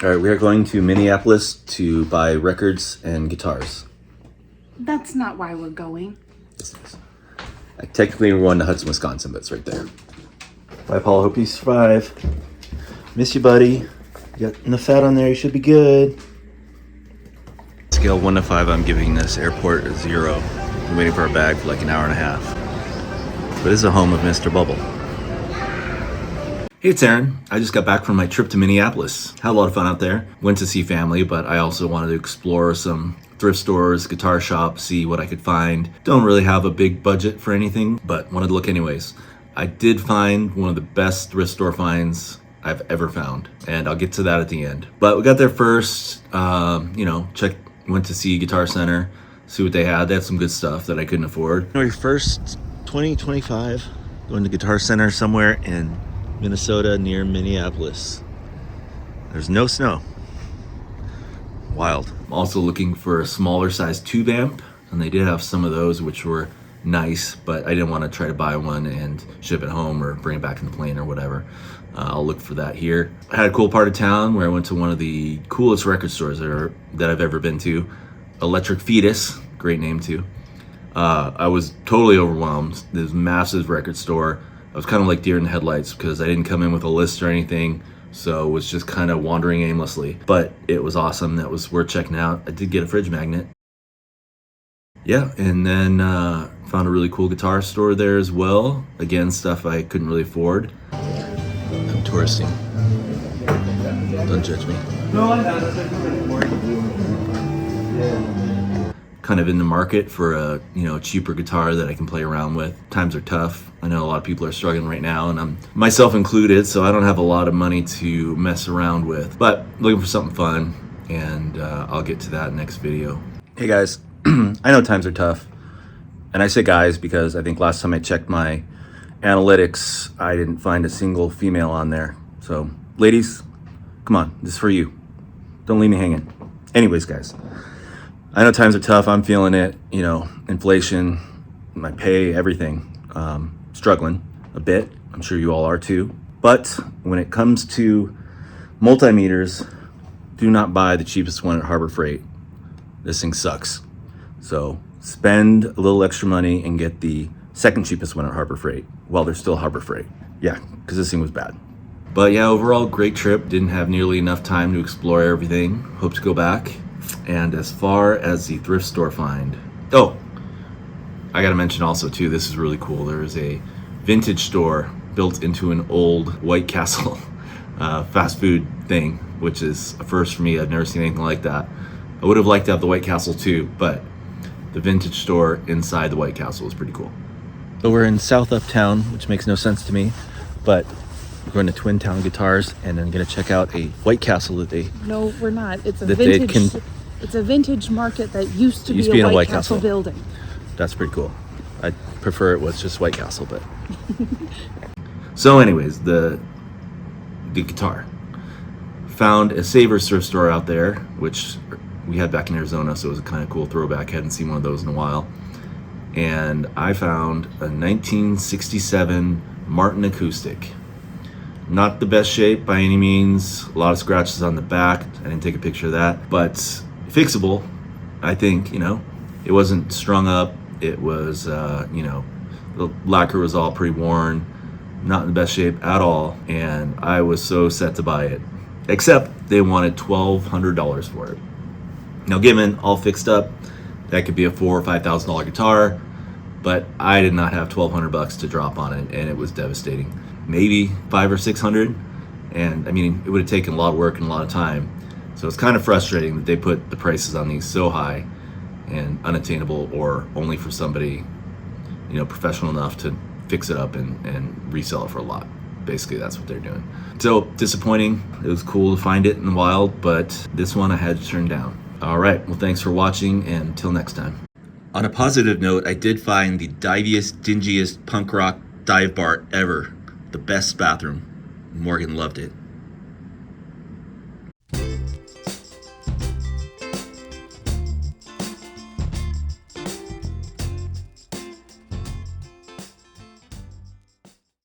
All right, we are going to Minneapolis to buy records and guitars. That's not why we're going. Technically, we're going to Hudson, Wisconsin, but it's right there. Bye, Paul. Hope you survive. Miss you, buddy. You got enough fat on there. You should be good. Scale 1 to 5, I'm giving this airport a 0. I'm waiting for our bag for like an hour and a half. But this is the home of Mr. Bubble. Hey, it's Aaron. I just got back from my trip to Minneapolis. Had a lot of fun out there. Went to see family, but I also wanted to explore some thrift stores, guitar shops, see what I could find. Don't really have a big budget for anything, but wanted to look anyways. I did find one of the best thrift store finds I've ever found, and I'll get to that at the end. But we got there first, went to see Guitar Center, see what they had. They had some good stuff that I couldn't afford. January 1st, 2025, going to Guitar Center somewhere in Minnesota near Minneapolis. There's no snow. Wild. I'm also looking for a smaller size tube amp, and they did have some of those which were nice, but I didn't want to try to buy one and ship it home or bring it back in the plane or whatever. I'll look for that here. I had a cool part of town where I went to one of the coolest record stores that I've ever been to. Electric Fetus, great name too. I was totally overwhelmed. This massive record store. I was kind of like deer in the headlights because I didn't come in with a list or anything, so it was just kind of wandering aimlessly. But it was awesome. That was worth checking out. I did get a fridge magnet. Yeah, and then found a really cool guitar store there as well. Again, stuff I couldn't really afford. I'm touristing. Don't judge me. No, I'm not. Kind of in the market for a cheaper guitar that I can play around with. Times are tough. I know a lot of people are struggling right now, and I'm myself included, so I don't have a lot of money to mess around with. But looking for something fun, and I'll get to that next video. Hey guys, I know times are tough, and I say guys because I think last time I checked my analytics, I didn't find a single female on there. So ladies, come on, this is for you. Don't leave me hanging. Anyways, guys, I know times are tough. I'm feeling it, inflation, my pay, everything. Struggling a bit. I'm sure you all are too. But when it comes to multimeters, do not buy the cheapest one at Harbor Freight. This thing sucks. So spend a little extra money and get the second cheapest one at Harbor Freight while they're still Harbor Freight. Yeah, because this thing was bad. But yeah, overall, great trip. Didn't have nearly enough time to explore everything. Hope to go back. And as far as the thrift store find, I gotta mention also too, this is really cool. There is a vintage store built into an old White Castle fast food thing, which is a first for me. I've never seen anything like that. I would have liked to have the White Castle too, but the vintage store inside the White Castle is pretty cool. So we're in South Uptown, which makes no sense to me, but we're going to Twin Town Guitars, and I'm gonna check out a White Castle that they... No, we're not. It's a vintage... It's a vintage market that used to be a White Castle building. That's pretty cool. I prefer it was just White Castle, but... So anyways, the guitar. Found a Savers thrift store out there, which we had back in Arizona, so it was a kind of cool throwback. Hadn't seen one of those in a while. And I found a 1967 Martin acoustic. Not the best shape by any means. A lot of scratches on the back. I didn't take a picture of that, but fixable. I think, it wasn't strung up. It was, the lacquer was all pretty worn, not in the best shape at all. And I was so set to buy it, except they wanted $1,200 for it. Now, given all fixed up, that could be a $4,000 or $5,000 guitar, but I did not have $1,200 to drop on it, and it was devastating. Maybe $500 or $600, and I mean, it would have taken a lot of work and a lot of time. So it's kind of frustrating that they put the prices on these so high and unattainable, or only for somebody, professional enough to fix it up and resell it for a lot. Basically, that's what they're doing. So disappointing. It was cool to find it in the wild, but this one I had to turn down. All right, well, thanks for watching, and until next time. On a positive note, I did find the diviest, dingiest punk rock dive bar ever. The best bathroom. Morgan loved it.